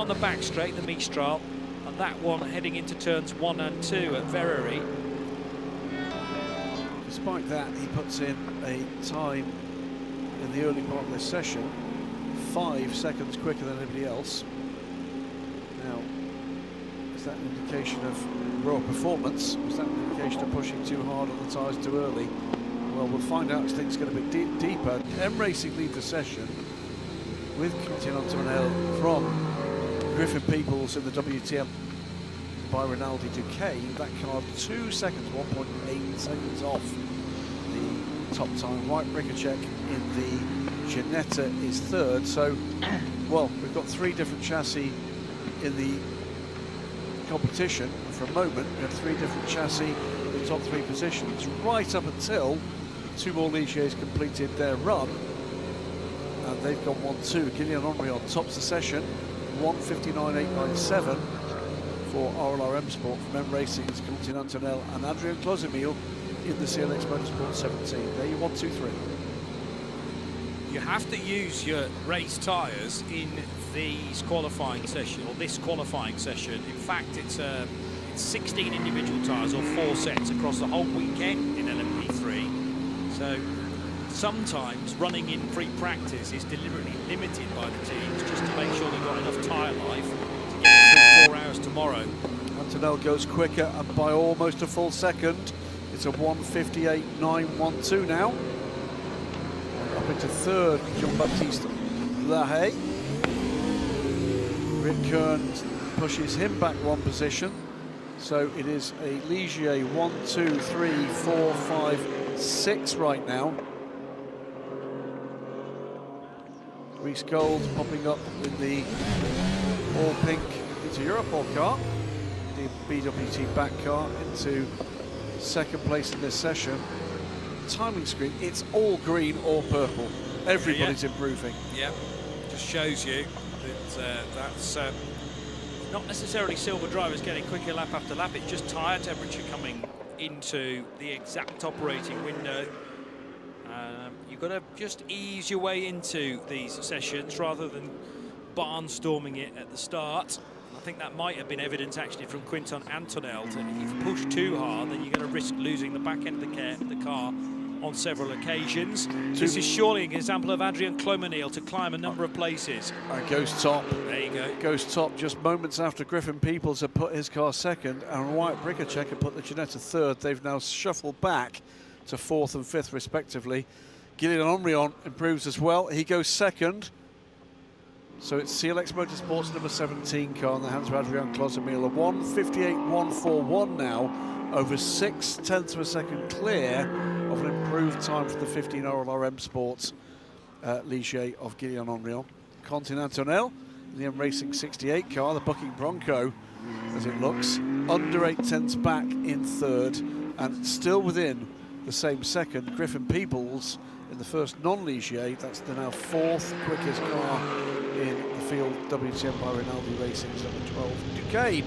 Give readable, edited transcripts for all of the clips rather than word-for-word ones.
on the back straight, the Mistral, and that one heading into turns 1 and 2 at Verrery. Despite that, he puts in a time in the early part of this session 5 seconds quicker than anybody else. Now, is that an indication of raw performance? Is that an indication of pushing too hard on the tyres too early? Well, we'll find out as things get a bit deeper. M Racing lead the session with Quentin Antonell from Griffin Peoples in the WTM by Rinaldi Duquesne. That car 2 seconds, 1.8 seconds off the top time. White Ricochet in the Ginetta is third. So, well, we've got 3 different chassis in the competition. For a moment, we have 3 different chassis in the top 3 positions, right up until 2 more Ligiers completed their run. And they've gone 1-2. Guillaume Henry tops the session, 1:59.897 for RLRM Sport from M Racing's Quentin Antonell and Adrian Closemil in the CLX Motorsport 17. There you 1, 2, 3. You have to use your race tyres in these qualifying session, or this qualifying session. In fact, it's 16 individual tyres or 4 sets across the whole weekend in LMP3. So sometimes running in pre-practice is deliberately limited by the teams just to make sure they've got enough tyre life to get through 4 hours tomorrow. Antonell goes quicker and by almost a full second. It's a 1:58.912 now. Up into third, Jean-Baptiste Lahaye. Rick Kern pushes him back 1 position. So it is a Ligier 1, 2, 3, 4, 5, 6 right now. Reese Gold popping up in the all pink into Europol car. The BWT back car into second place in this session. Timing screen, it's all green or purple. Everybody's improving. Yeah, just shows you that that's not necessarily silver drivers getting quicker lap after lap, it's just tyre temperature coming into the exact operating window. You've got to just ease your way into these sessions rather than barnstorming it at the start. I think that might have been evidence actually from Quentin Antonell. If you push too hard, then you're going to risk losing the back end of the car on several occasions. This is surely an example of Adrian Clomenil to climb a number of places. And goes top. There you go. Goes top just moments after Griffin Peoples had put his car second and White Ricochet had put the Ginetta third. They've now shuffled back to 4th and 5th respectively. Guillaume Henry improves as well. He goes second. So it's CLX Motorsports number 17 car in the hands of Adrian Closemil. A 1:58.141 now, over 0.6 of a second clear of an improved time for the 15 RLRM Sports Ligier of Guillaume Henry. Quentin Antonell in the M Racing 68 car, the bucking Bronco as it looks, under 0.8 back in third and still within the same second. Griffin Peoples in the first non-Ligier, that's the now 4th quickest car in the field, WTM by Rinaldi Racing's number 12, Duquesne.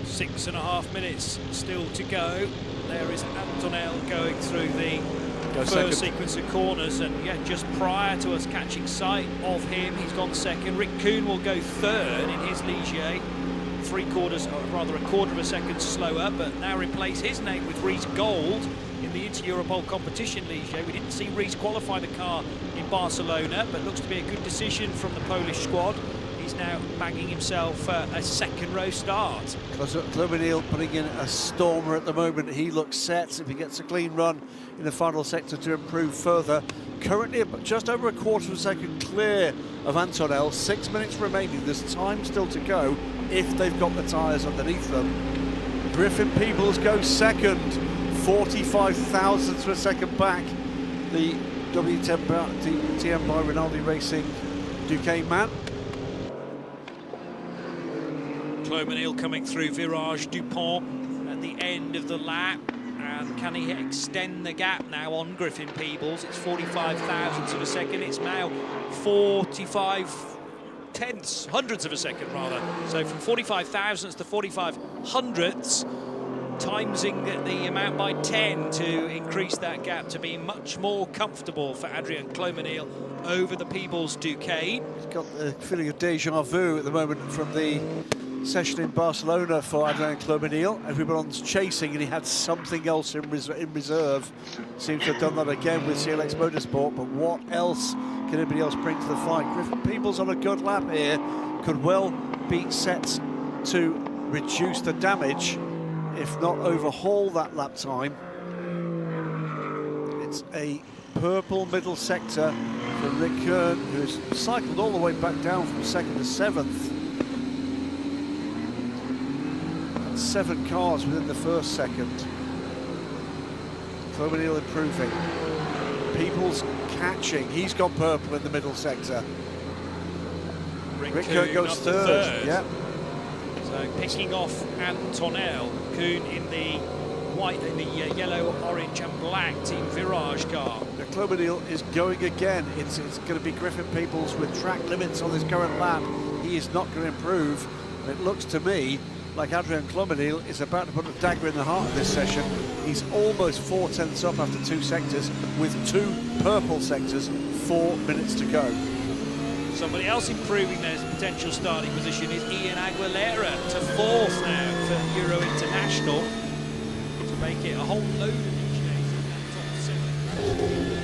6.5 minutes still to go. There is Antonell going through the first sequence of corners, and yeah, just prior to us catching sight of him, he's gone second. Rick Kuhn will go third in his Ligier, 3/4, or rather a quarter of a second slower, but now replace his name with Reese Gold in the Inter-Europol competition Ligier. We didn't see Reese qualify the car in Barcelona, but looks to be a good decision from the Polish squad. He's now bagging himself a second row start. Clomenil putting in a stormer at the moment. He looks set if he gets a clean run in the final sector to improve further. Currently just over a quarter of a second clear of Antonell. 6 minutes remaining. There's time still to go if they've got the tyres underneath them. Griffin Peoples goes second, 45 thousandths of a second back. The WTM by Rinaldi Racing Duquesne man. Clomenil coming through Virage Dupont at the end of the lap, and can he extend the gap now on Griffin Peoples? It's 45 thousandths of a second, it's now 45 hundredths of a second rather. So from 45 thousandths to 45 hundredths, timesing the amount by 10 to increase that gap to be much more comfortable for Adrian Clomeneel over the Peebles Duquesne. He's got the feeling of deja vu at the moment from the session in Barcelona for Adrian Clomeneel. Everyone's chasing and he had something else in reserve. Seems to have done that again with CLX Motorsport, but what else can anybody else bring to the fight? Griffin Peebles on a good lap here could well be set to reduce the damage, if not overhaul that lap time. It's a purple middle sector for Rick Kern, who's cycled all the way back down from 2nd to 7th. And 7 cars within the first second. Clomeneel improving. Peebles catching. He's gone purple in the middle sector. Rick Kern goes third. Yeah. So picking off Antonel Kuhn in the white, in the yellow, orange and black Team Virage car. The Clomeneel is going again. It's going to be Griffin Peebles with track limits on this current lap. He is not going to improve. And it looks to me like Adrian Clomeneel is about to put a dagger in the heart of this session. He's almost 4 tenths up after 2 sectors with 2 purple sectors, 4 minutes to go. Somebody else improving their potential starting position is Ian Aguilera to 4th now for Euro International to make it a whole load of each day from that top 7.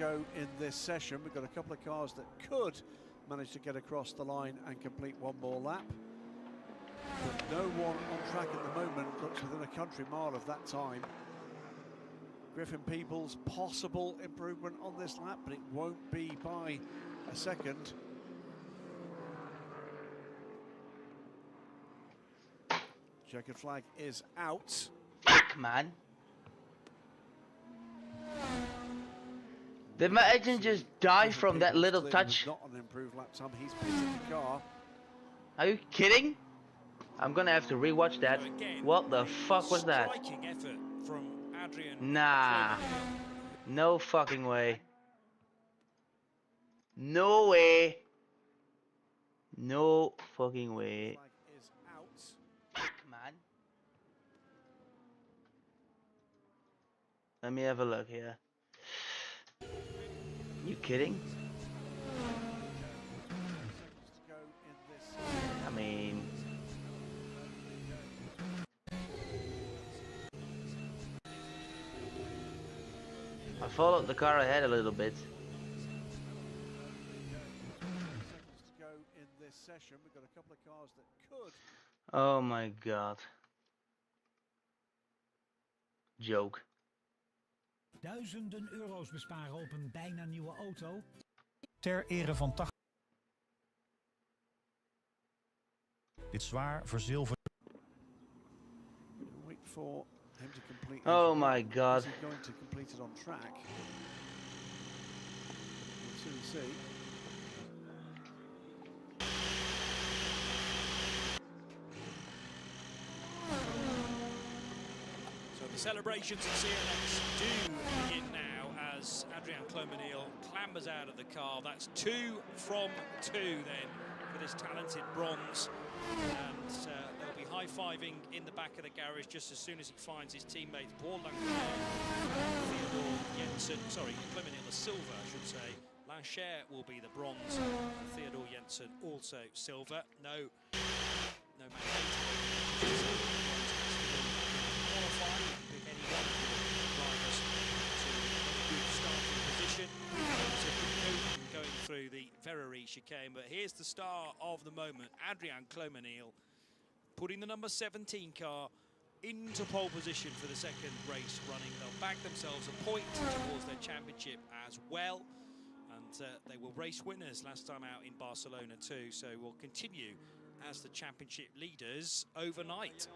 go in this session. We've got a couple of cars that could manage to get across the line and complete one more lap. But no one on track at the moment looks within a country mile of that time. Griffin Peoples, possible improvement on this lap, but it won't be by a second. Checkered flag is out. Man. Did my engine just die from that little touch? Not an improved lap time. He's pitted the car. Are you kidding? I'm gonna have to rewatch that. Again, What the fuck was that? Striking effort from Adrian. Nah. No fucking way. No way. No fucking way. Flag is out. Man. Let me have a look here. You kidding? Seconds to go in this. I mean, I followed the car ahead a little bit. Seconds to go in this session. We've got a couple of cars that could. Oh my god. Joke. Duizenden euro's besparen op een bijna nieuwe auto. Ter ere van 80. Dit zwaar verzilverd. Wait for him to complete. Oh my god. Is he going to complete it on track? We'll soon see. So the celebrations at CLX do begin now as Adrian Clomenil clambers out of the car. That's 2 from 2 then for this talented bronze. And they'll be high-fiving in the back of the garage just as soon as he finds his teammates Paul Lancher, Theodore Jensen, sorry, Clomenil the silver, I should say. Lancher will be the bronze, and Theodore Jensen also silver. No mandate. Qualify, you can pick any one of your drivers to a good starting position. Going through the Verrerie chicane, but here's the star of the moment, Adrian Clomenil, putting the number 17 car into pole position for the second race running. They'll bag themselves a point towards their championship as well, and they were race winners last time out in Barcelona too, so will continue as the championship leaders overnight.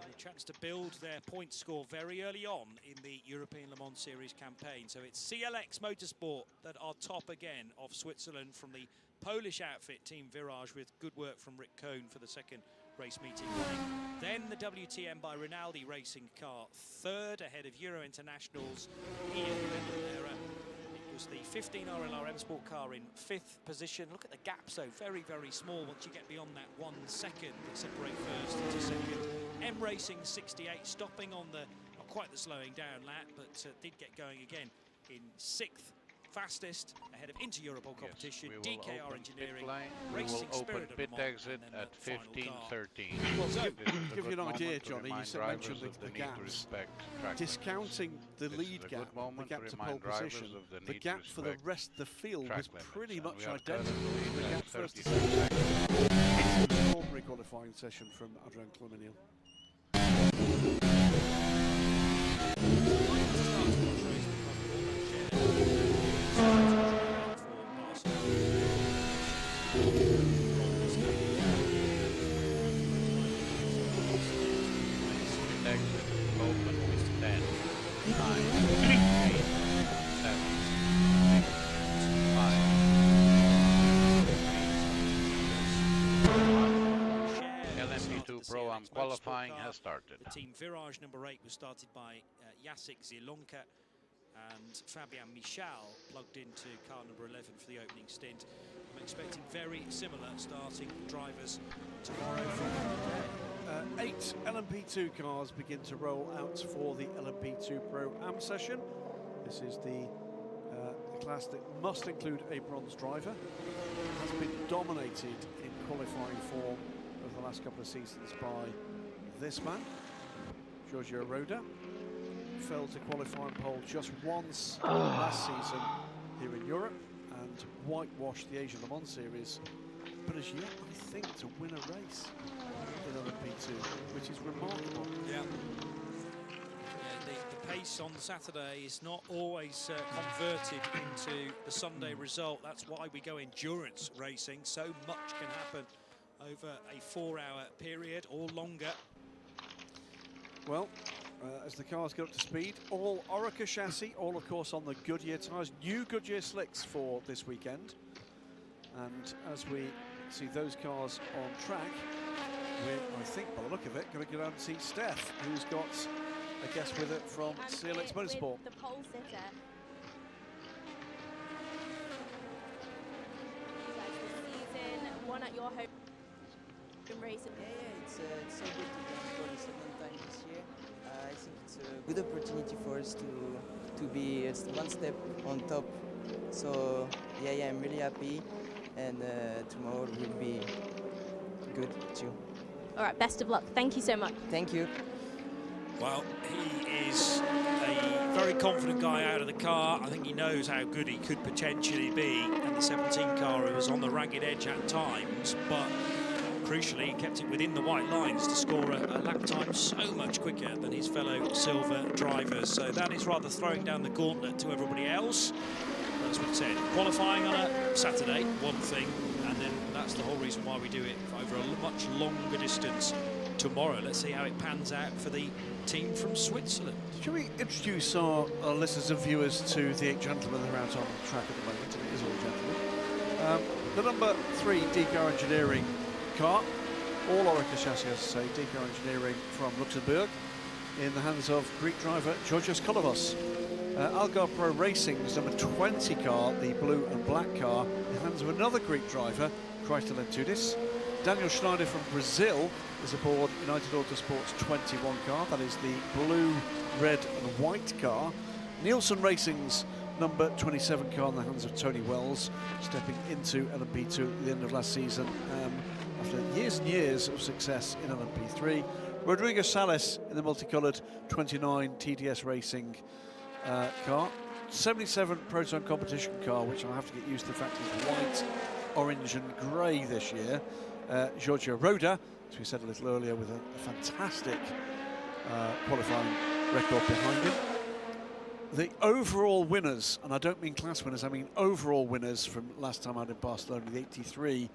And a chance to build their point score very early on in the European Le Mans Series campaign. So it's CLX Motorsport that are top again of Switzerland from the Polish outfit Team Virage, with good work from Rick Cohn for the second race meeting running. Then the WTM by Rinaldi Racing car third ahead of Euro Internationals Ian Lendera. It was the 15 RLR M Sport car in 5th position. Look at the gap, so very, very small once you get beyond that 1 second that separate first to second. M Racing 68, stopping on the, not quite the slowing down lap, but did get going again in 6th. Fastest ahead of Inter-Europol competition, DKR Engineering, Racing Spirit of Le Mans, exit at 15:13. Well, to This give is you a an good idea, moment to Johnny, you remind mentioned drivers of the need to gaps. respect track Discounting the limits. lead This is a gap, good moment the gap to pole remind drivers position, of the the need gap to for the respect rest of the field track was limits. pretty And much we are identical currently to the at gap first to 32 second. seconds. It's an extraordinary qualifying session from Adrian Clomenil. Exit open with 10, 9, 8, 7, 6, 5. LMP2 Pro-Am qualifying has started. The Team Virage number 8 was started by Jacek Zielonka, and Fabian Michal plugged into car number 11 for the opening stint. I'm expecting very similar starting drivers tomorrow from the 8 LMP2 cars begin to roll out for the LMP2 Pro-Am session. This is the class that must include a bronze driver. It has been dominated in qualifying form over the last couple of seasons by this man, Giorgio Roda. failed to qualify on pole just once last season here in Europe and whitewashed the Asian Le Mans Series, but has yet, I think, to win a race in LMP2, which is remarkable. Yeah. The pace on Saturday is not always converted into the Sunday result. That's why we go endurance racing. So much can happen over a 4-hour period or longer. Well, as the cars get up to speed, all Orica chassis, all of course on the Goodyear tyres, new Goodyear slicks for this weekend. And as we see those cars on track, we're, I think, by the look of it, going to go down and see Steph, who's got a guest with it from CLX Motorsport. The pole sitter. Season one at your home race. Yeah, it's so good to be for the second time this year. I think it's a good opportunity for us to be one step on top. So yeah, I'm really happy, and tomorrow will be good too. All right, best of luck. Thank you so much. Thank you. Well, he is a very confident guy out of the car. I think he knows how good he could potentially be. And the 17 car was on the ragged edge at times, but crucially, he kept it within the white lines to score a lap time so much quicker than his fellow silver drivers. So that is rather throwing down the gauntlet to everybody else. As we said, qualifying on a Saturday, one thing, and then that's the whole reason why we do it over a much longer distance tomorrow. Let's see how it pans out for the team from Switzerland. Shall we introduce our listeners and viewers to the 8 gentlemen that are out on the track at the moment? It is all gentlemen. The number 3 Decar Engineering car, all Orica chassis, as I say, Decar Engineering from Luxembourg, in the hands of Greek driver Georgios Kolovos. Algar Pro Racing's number 20 car, the blue and black car, in the hands of another Greek driver, Chrysler Lentudis. Daniel Schneider from Brazil is aboard United Autosport's 21 car, that is the blue, red and white car. Nielsen Racing's number 27 car in the hands of Tony Wells, stepping into LMP2 at the end of last season after years and years of success in LMP3. Rodrigo Sales in the multicoloured 29 TDS Racing car. 77 Proton competition car, which I have to get used to the fact is white, orange and grey this year. Giorgio Roda, as we said a little earlier, with a fantastic qualifying record behind him. The overall winners, and I don't mean class winners, I mean overall winners from last time out in Barcelona, the 83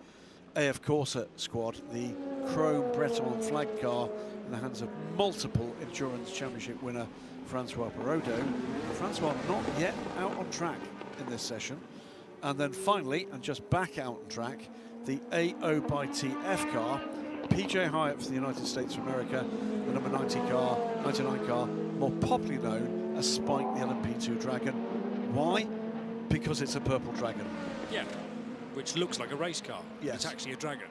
AF Corsa squad, the Chrome Breton flag car in the hands of multiple Endurance Championship winner Francois Perrodo. Francois not yet out on track in this session. And then finally, and just back out on track, the AO by TF car, PJ Hyatt for the United States of America, the number 99 car, more popularly known as Spike the LMP2 Dragon. Why? Because it's a purple dragon. Yeah, which looks like a race car. Yes. It's actually a Dragon.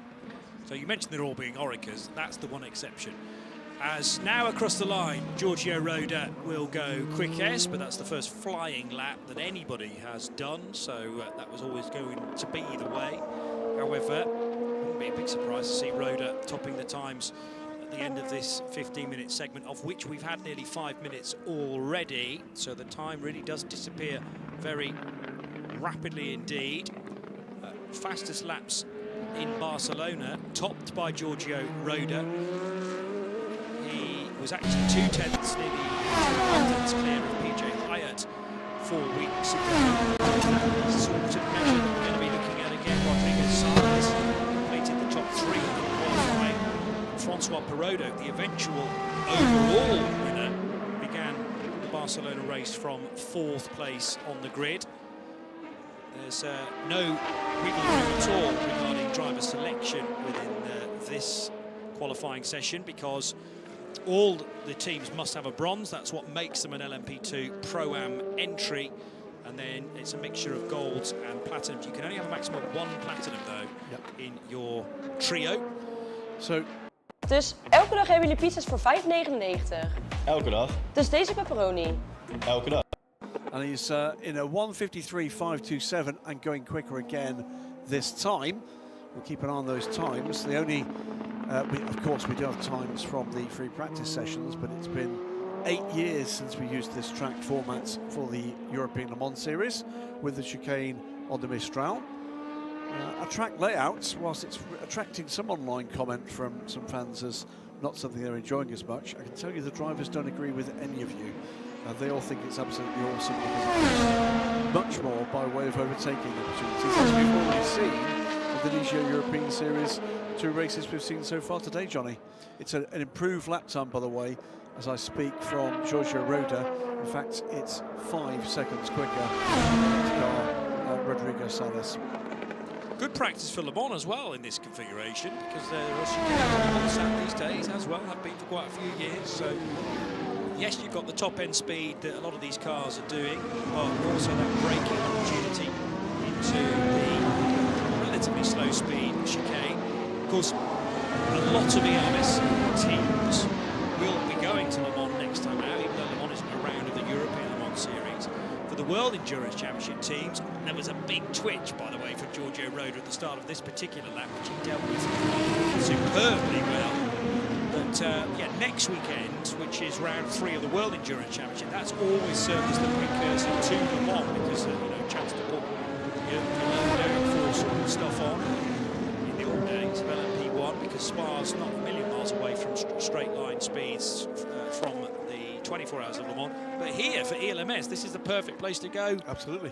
So you mentioned they're all being Oricas, that's the one exception. As now across the line, Giorgio Roda will go quickest, but that's the first flying lap that anybody has done, so that was always going to be the way. However, it wouldn't be a big surprise to see Roda topping the times at the end of this 15-minute segment, of which we've had nearly 5 minutes already, so the time really does disappear very rapidly indeed. Fastest laps in Barcelona, topped by Giorgio Roda. He was actually 2/10 nearly 2/10 clear of PJ Hyatt 4 weeks ago. That sort of measure that we're going to be looking at again. Rodrigo Sales completed the top 3 in qualifying. Francois Perrodo, the eventual overall winner, began the Barcelona race from 4th place on the grid. There's no wiggle room at all regarding driver selection within this qualifying session, because all the teams must have a bronze. That's what makes them an LMP2 Pro-Am entry. And then it's a mixture of golds and platinums. You can only have a maximum of 1 platinum, though, in your trio. So, Dus elke dag hebben jullie pizza's voor €5,99. Elke dag. Dus deze pepperoni. Elke dag. and he's in a 1:53.527 and going quicker again this time. We'll keep an eye on those times. The only, of course, we do have times from the free practice sessions, but it's been 8 years since we used this track format for the European Le Mans Series with the chicane on the Mistral. A track layout, whilst it's attracting some online comment from some fans as not something they're enjoying as much, I can tell you the drivers don't agree with any of you. They all think it's absolutely awesome because it much more by way of overtaking opportunities, as we've already seen in the Ligier European Series 2 races we've seen so far today, Johnny. It's an improved lap time, by the way, as I speak from Giorgio Roda. In fact, it's 5 seconds quicker than the car, Rodrigo Salas. Good practice for Le Mans as well in this configuration, because they're on the track these days as well, have been for quite a few years. So yes, you've got the top end speed that a lot of these cars are doing, but also that braking opportunity into the relatively slow speed chicane. Of course, a lot of ELMS teams will be going to Le Mans next time out, even though Le Mans isn't a round of the European Le Mans Series. For the World Endurance Championship teams, there was a big twitch, by the way, for Giorgio Roda at the start of this particular lap, which he dealt with superbly well. But yeah, next weekend, which is round 3 of the World Endurance Championship, that's always served as the precursor to Le Mans, because you know, chance to put your low downforce stuff on in the old days of LMP1, because Spa's not a million miles away from straight line speeds from the 24 hours of Le Mans. But here for ELMS, this is the perfect place to go. Absolutely.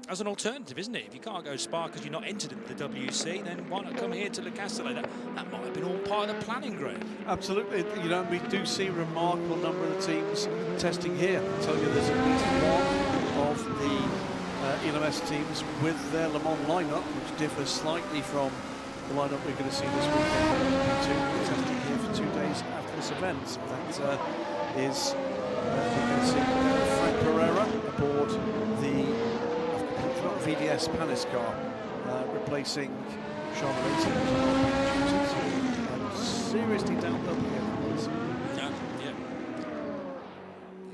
As an alternative, isn't it? If you can't go to Spa because you're not entered into the WC, then why not come here to Le Castellet? That might have been all part of the planning, Greg. Absolutely. You know, we do see a remarkable number of the teams testing here. I tell you, there's at least one of the ELMS teams with their Le Mans lineup, which differs slightly from the lineup we're going to see this weekend. We're testing here for 2 days after this event. So that is, we're going to see Frank Pereira aboard the VDS Panis car, replacing Charles Racing. I'm seriously doubt they'll be getting this. Yeah.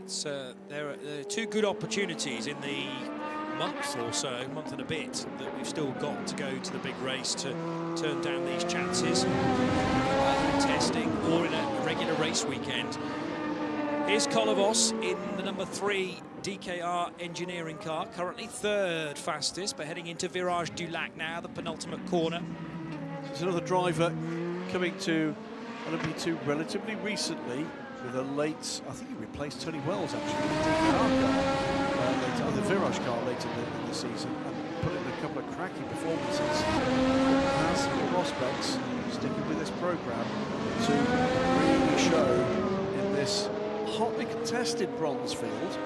It's there are 2 good opportunities in the month or so, month and a bit, that we've still got to go to the big race to turn down these chances, either in testing or in a regular race weekend. Here's Kolovos in the number 3 DKR engineering car, currently 3rd fastest, but heading into Virage du Lac now, the penultimate corner. There's another driver coming to LMP2 relatively recently with a late, I think he replaced Tony Wells actually, in the DKR car, later, the Virage car later in the season, and put in a couple of cracking performances. Has some prospects, sticking with this program, to really show in this hotly contested bronze field.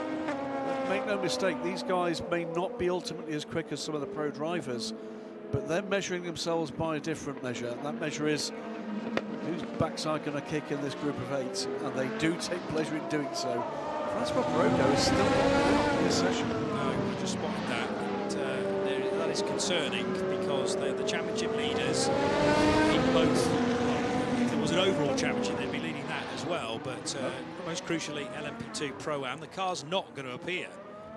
Make no mistake, these guys may not be ultimately as quick as some of the pro drivers, but they're measuring themselves by a different measure. That measure is whose backside going to kick in this group of 8, and they do take pleasure in doing so. Francois Brodo is still not in this session. No, I just spotted that. That is concerning, because they're the championship leaders in both. Well, if there was an overall championship, they'd be leading that as well, but most crucially LMP2 Pro-Am, the car's not going to appear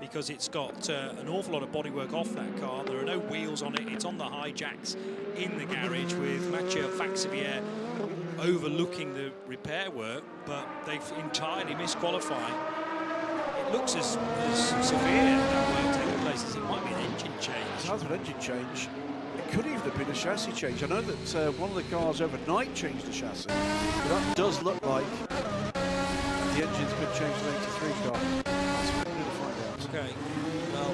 because it's got an awful lot of bodywork off that car. There are no wheels on it, it's on the high jacks in the garage with Mathieu Vaxivière overlooking the repair work, but they've entirely missed qualifying. It looks as severe that work taking place as it might be an engine change. It has an engine change. It could even have been a chassis change. I know that one of the cars overnight changed the chassis, but that does look like the engine's been changed to an 83 car. That's what we're going to find out. Okay, well,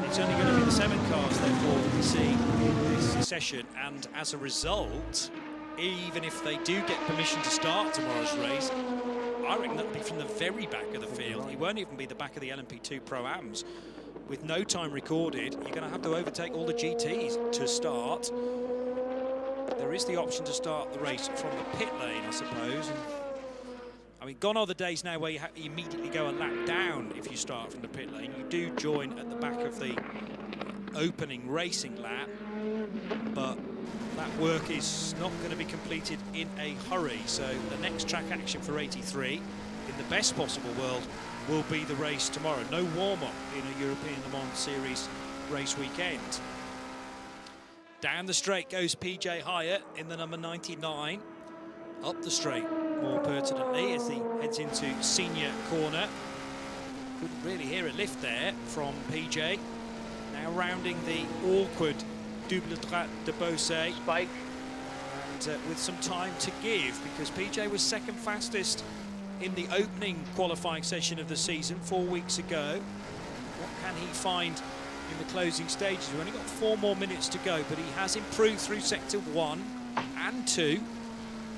it's only going to be the 7 cars, therefore, that we see in this session, and as a result, even if they do get permission to start tomorrow's race, I reckon that'll be from the very back of the field. It won't even be the back of the LMP2 Pro-Ams. With no time recorded, you're going to have to overtake all the GTs to start. There is the option to start the race from the pit lane, I suppose. And, I mean, gone are the days now where you immediately go a lap down if you start from the pit lane. You do join at the back of the opening racing lap, but that work is not going to be completed in a hurry. So the next track action for 83, in the best possible world, will be the race tomorrow. No warm-up in a European Le Mans Series race weekend. Down the straight goes PJ Hyatt in the number 99. Up the straight more pertinently, as he heads into senior corner. Couldn't really hear a lift there from PJ. Now rounding the awkward double droite de Beausset. Spike. And with some time to give, because PJ was second fastest in the opening qualifying session of the season 4 weeks ago. What can he find in the closing stages? We've only got 4 more minutes to go, but he has improved through sector 1 and 2.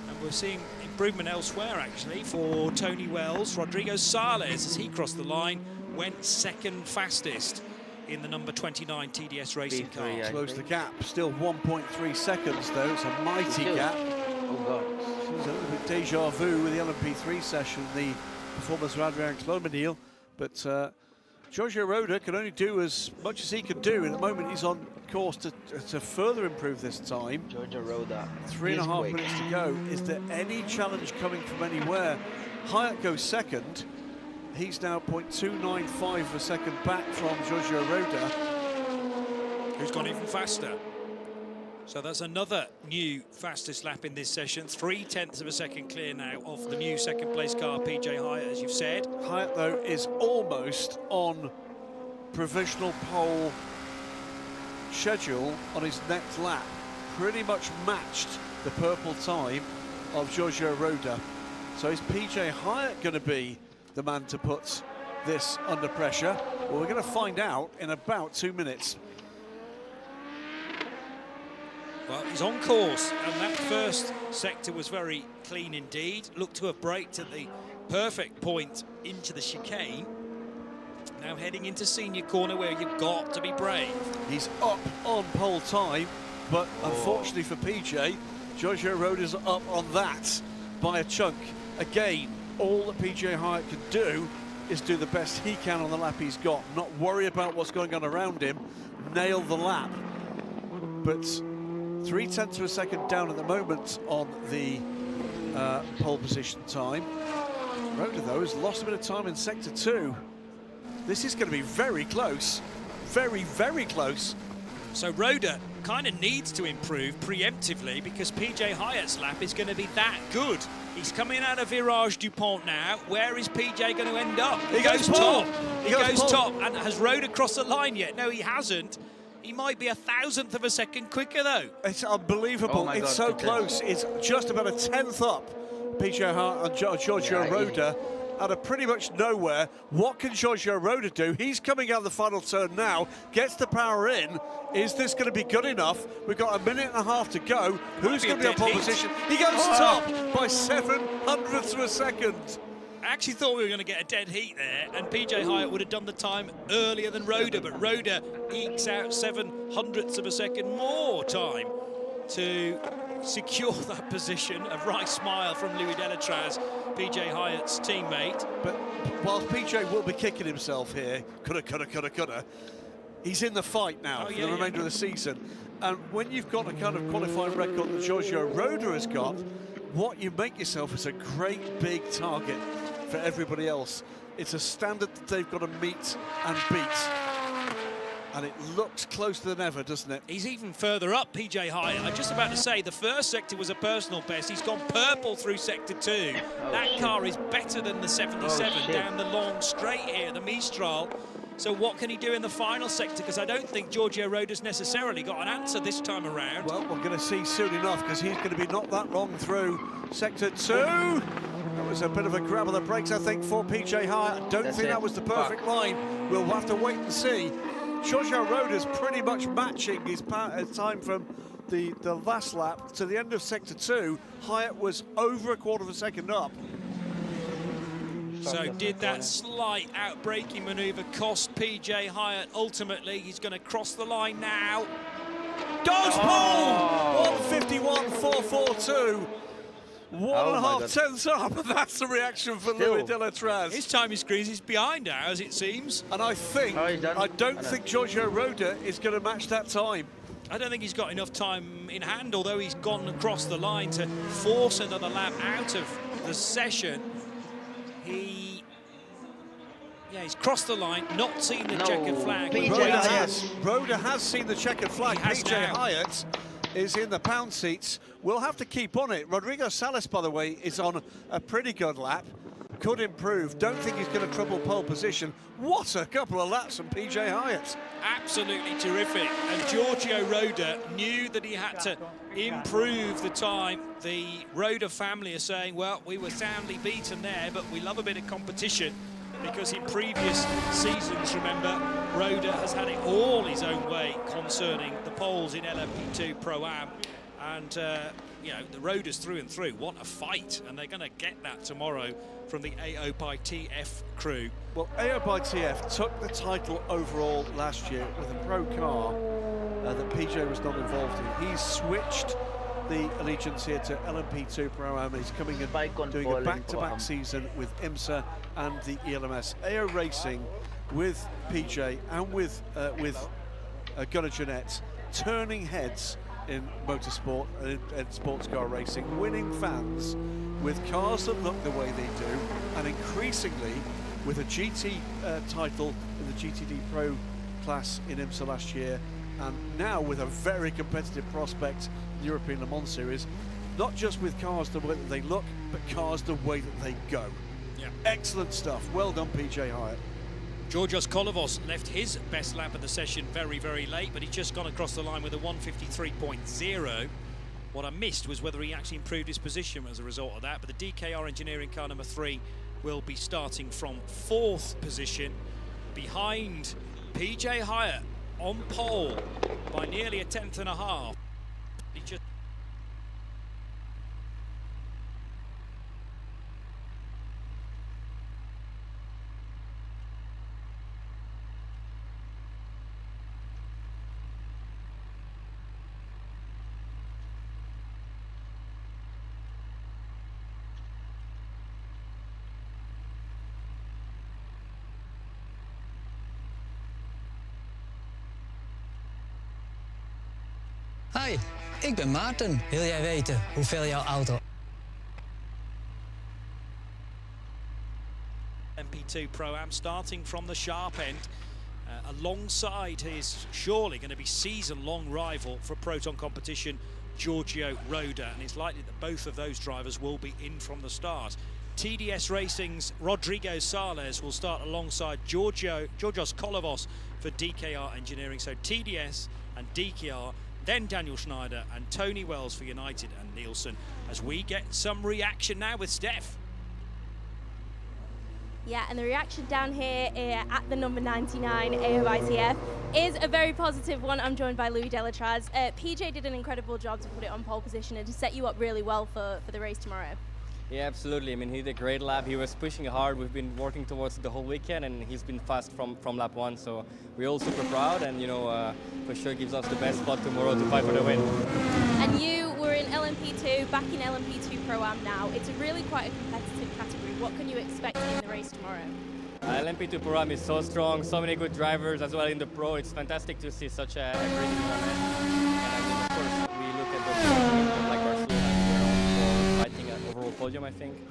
And we're seeing improvement elsewhere, actually, for Tony Wells. Rodrigo Sales, as he crossed the line, went second fastest in the number 29 TDS racing car. B3, Close the gap. Still 1.3 seconds, though. It's a mighty gap. Oh, God. Seems a little bit deja vu with the LMP3 session, the performance of Adrian Clomenil, but Giorgio Roda can only do as much as he can do. At the moment, he's on course to further improve this time. Georgia Roda. 3.5 minutes to go. Is there any challenge coming from anywhere? Hyatt goes second. He's now 0.295 of a second back from Giorgio Roda, who's gone even faster. So that's another new fastest lap in this session. 0.3 of a second clear now of the new second place car, PJ Hyatt, as you've said. Hyatt, though, is almost on provisional pole schedule on his next lap. Pretty much matched the purple time of Giorgio Roda. So is PJ Hyatt going to be the man to put this under pressure? Well, we're going to find out in about 2 minutes. Well, he's on course, and that first sector was very clean indeed. Looked to have braked at the perfect point into the chicane. Now heading into senior corner, where you've got to be brave. He's up on pole time, but unfortunately for PJ, Giorgio Roda's up on that by a chunk. Again, all that PJ Hyatt can do is do the best he can on the lap he's got, not worry about what's going on around him, nail the lap. But 0.3 of a second down at the moment on the pole position time. Roda, though, has lost a bit of time in sector 2. This is going to be very close. Very, very close. So Roda kind of needs to improve preemptively, because PJ Hyatt's lap is going to be that good. He's coming out of Virage Dupont now. Where is PJ going to end up? He goes top. He goes top. And has Roda crossed the line yet? No, he hasn't. He might be 1,000th of a second quicker, though. It's unbelievable. Oh, it's so close. It's just about 1/10 up. PJ Hyatt and Giorgio Roda out of pretty much nowhere. What can Giorgio Roda do? He's coming out the final turn now, gets the power in. Is this going to be good enough? We've got 1.5 minutes to go. Who's going to be on pole position? He goes top by 0.07 of a second. I actually thought we were going to get a dead heat there, and PJ Hyatt would have done the time earlier than Roda, but Roda ekes out 0.07 of a second more time to secure that position. A right smile from Louis Delatraz, PJ Hyatt's teammate. But whilst PJ will be kicking himself here, coulda, he's in the fight now for the remainder of the season. And when you've got a kind of qualifying record that Giorgio Roda has got, what you make yourself is a great big target for everybody else. It's a standard that they've got to meet and beat. And it looks closer than ever, doesn't it? He's even further up, PJ Hyatt. I'm just about to say, the first sector was a personal best. He's gone purple through sector 2. That car is better than the 77 down the long straight here, the Mistral. So what can he do in the final sector? Because I don't think Giorgio Roda's necessarily got an answer this time around. Well, we're going to see soon enough, because he's going to be not that long through sector 2. That was a bit of a grab of the brakes, I think, for PJ Hyatt. I don't think that was the perfect line. We'll have to wait and see. Giorgio Roda's pretty much matching his time from the last lap to the end of sector 2. Hyatt was over 1/4 of a second up. So did that slight out-braking manoeuvre cost PJ Hyatt? Ultimately, he's going to cross the line now. Goes pole! 151.442. 1.5 tenths up, and that's the reaction for Louis Delatraz. His time is screens is behind ours, it seems. And I think, I don't think Giorgio Roda is going to match that time. I don't think he's got enough time in hand, although he's gone across the line to force another lap out of the session. He's crossed the line, not seen the checkered flag. Roda has seen the checkered flag. PJ Hyatt is in the pound seats. We'll have to keep on it. Rodrigo Salas, by the way, is on a pretty good lap. Could improve. Don't think he's going to trouble pole position. What a couple of laps from PJ Hyatt. Absolutely terrific. And Giorgio Roda knew that he had to improve the time. The Roda family are saying, well, we were soundly beaten there, but we love a bit of competition, because in previous seasons, remember, Roda has had it all his own way concerning the poles in LMP2 Pro-Am. And, you know, the Roda's through and through. What a fight. And they're going to get that tomorrow from the AO by TF crew. Well, AO by TF took the title overall last year with a pro car that PJ was not involved in. He's switched the allegiance here to LMP2 Pro-Am. He's coming and doing a back-to-back season with IMSA and the ELMS. AO Racing with PJ and with Gunnar Jeanette turning heads in motorsport and sports car racing, winning fans with cars that look the way they do, and increasingly with a GT title in the GTD Pro class in IMSA last year, and now with a very competitive prospect in the European Le Mans Series, not just with cars the way that they look, but cars the way that they go. Yeah. Excellent stuff. Well done, PJ Hyatt. Georgios Kolovos left his best lap of the session very, very late, but he's just gone across the line with a 1:53.0. What I missed was whether he actually improved his position as a result of that, but the DKR Engineering car number 3 will be starting from 4th position behind PJ Hyatt on pole by nearly a 10th and a half. He just Hi, ik ben Maarten. Wil jij weten hoeveel jouw auto... MP2 Pro-Am starting from the sharp end alongside his surely going to be season-long rival for Proton competition, Giorgio Roda, and it's likely that both of those drivers will be in from the start. TDS Racing's Rodrigo Sales will start alongside Georgios Kolovos for DKR Engineering, so TDS and DKR, then Daniel Schneider and Tony Wells for United and Nielsen, as we get some reaction now with Steph. Yeah, and the reaction down here at the number 99 AOITF is a very positive one. I'm joined by Louis Delatraz. PJ did an incredible job to put it on pole position and to set you up really well for the race tomorrow. Yeah, absolutely. I mean, he did a great lap. He was pushing hard. We've been working towards the whole weekend, and he's been fast from lap 1. So we're all super proud, and you know, for sure gives us the best spot tomorrow to fight for the win. And you were in LMP2, back in LMP2 Pro-Am now. It's really quite a competitive category. What can you expect in the race tomorrow? LMP2 Pro-Am is so strong, so many good drivers as well in the Pro. It's fantastic to see such a great tournament. And I mean, of course, we look at the like Barcelona, we're fighting an overall podium, I think.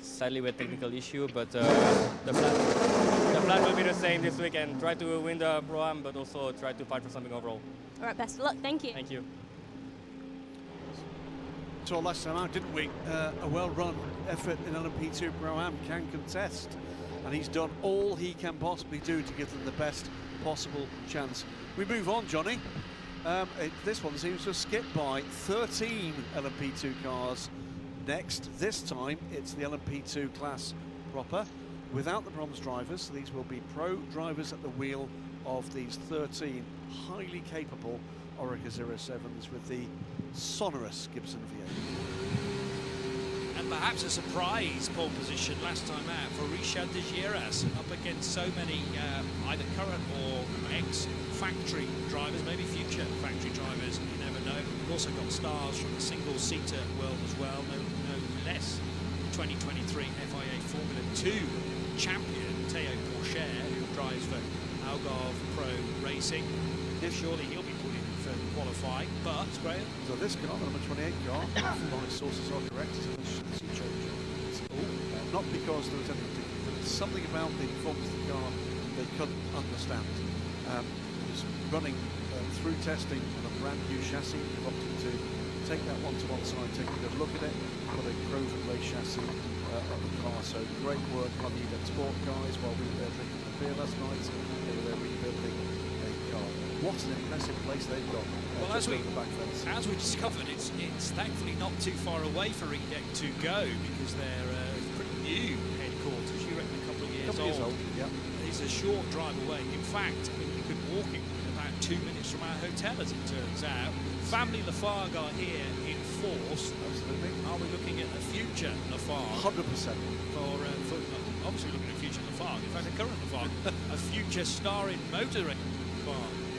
Sadly, with technical issue, but the plan will be the same this weekend. Try to win the Pro-Am, but also try to fight for something overall. All right, best of luck. Thank you. Thank you. So last time out, didn't we? A well-run effort in LMP2 Pro-Am can contest, and he's done all he can possibly do to give them the best possible chance. We move on, Johnny. This one seems to have skipped by 13 LMP2 cars. Next, this time, it's the LMP2 class proper, without the bronze drivers. So these will be pro drivers at the wheel of these 13 highly capable Oreca 07s with the sonorous Gibson V8. And perhaps a surprise pole position last time out for Richard de Gieras, up against so many either current or ex-factory drivers, maybe future factory drivers, you never know. We've also got stars from the single-seater world as well, no less 2023 FIA Formula 2 champion, Théo Pourchaire, who drives for Algarve Pro Racing. Surely he'll be put in for qualifying, but Graham. So this car, the number 28 car, if my sources are correct, is a change. Not because there was anything particular, but it's something about the performance of the car they couldn't understand. It was running through testing on a brand new chassis, we've opted to take that one to one side, take a good look at it, put a Croven race chassis on the car. So great work on the Event Sport guys while we were there drinking a beer last night. They were there rebuilding a car. What an impressive place they've got. Well, just over the back fence. as we discovered, it's thankfully not too far away for EDEC to go because they're pretty new headquarters. You reckon a couple of years old? Yeah. It's a short drive away. In fact, I mean, you could walk it in about 2 minutes from our hotel, as it turns out. Family Lafargue are here in force. Absolutely. Are we looking at a future Lafargue? 100%. For obviously looking at a future Lafargue. In fact, a current Lafargue, a future star in motor Lafargue.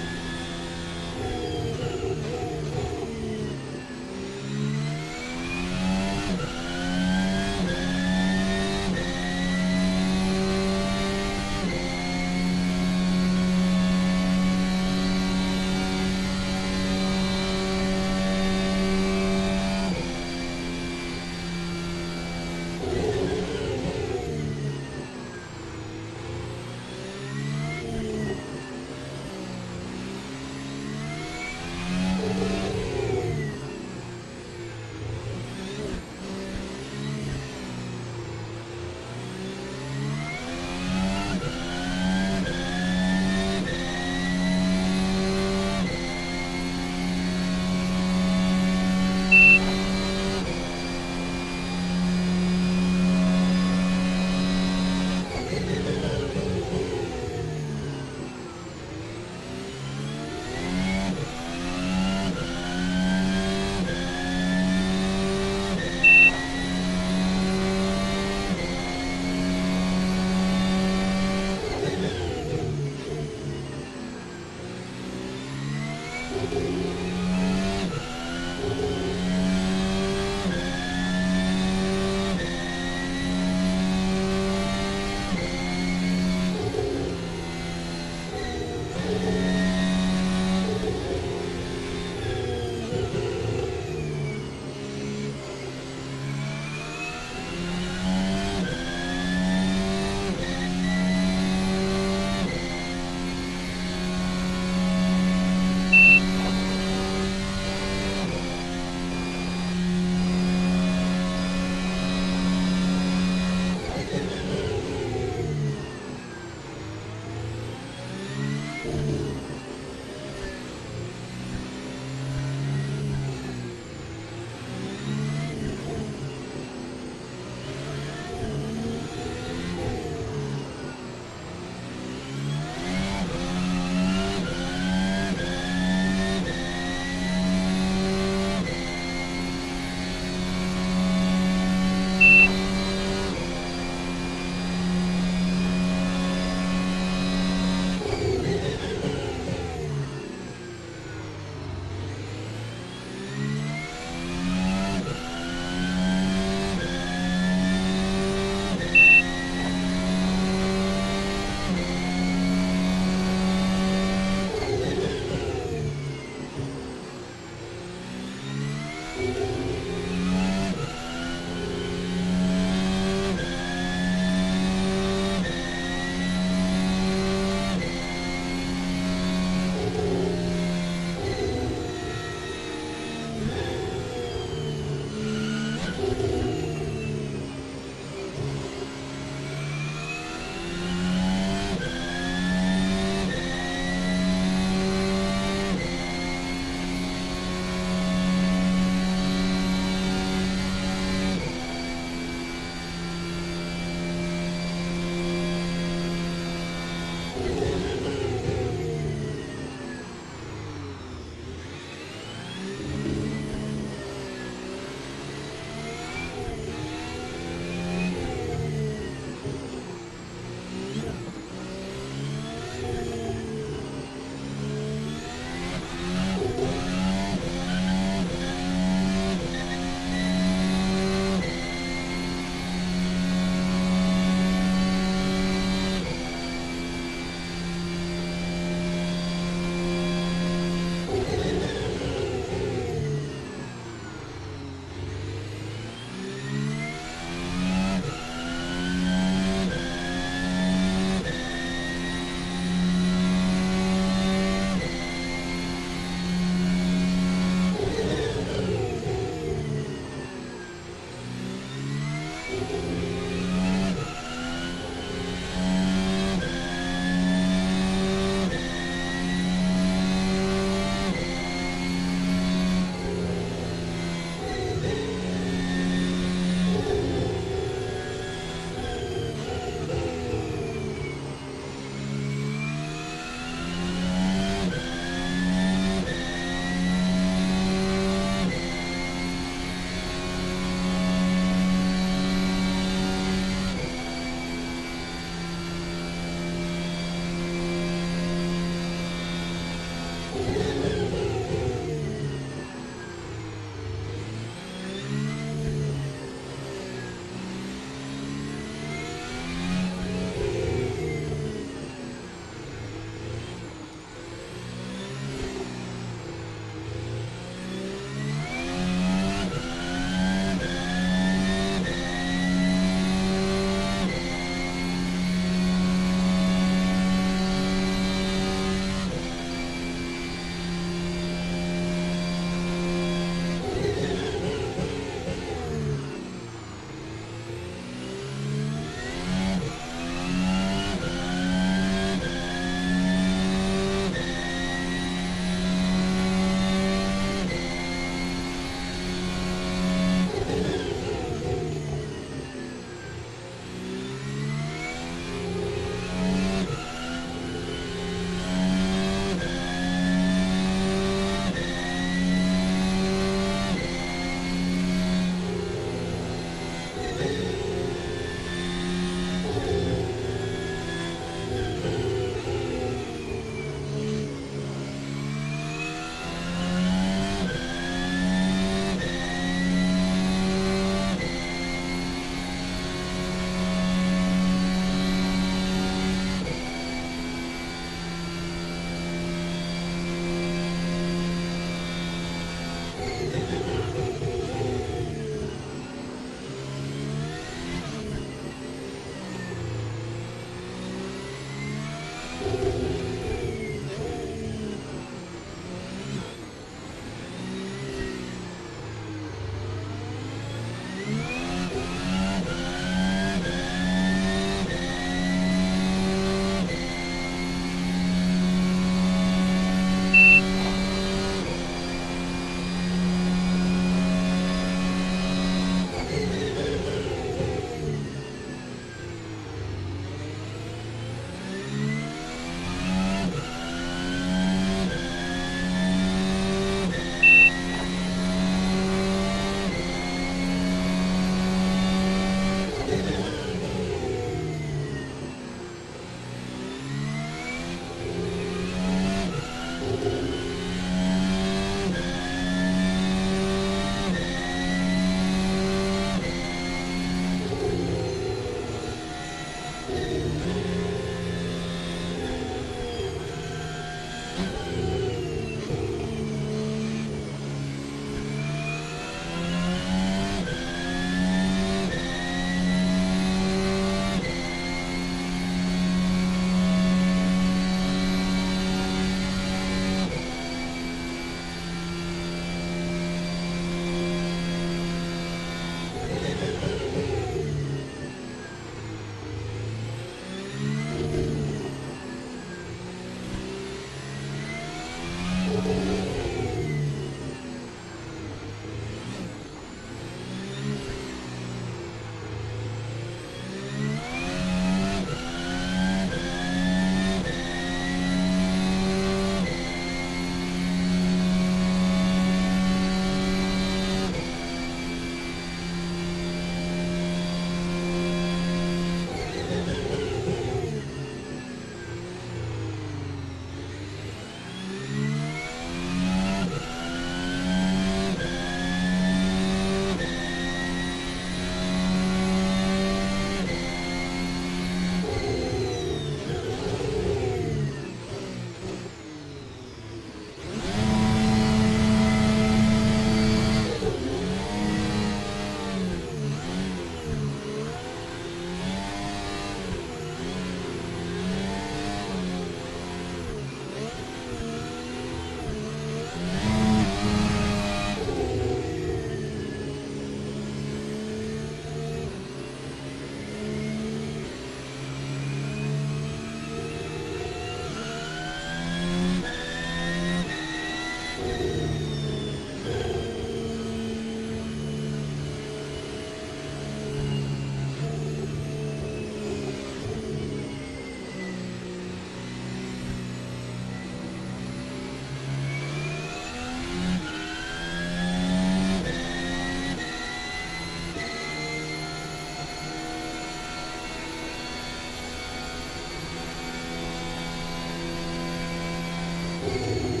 Bye.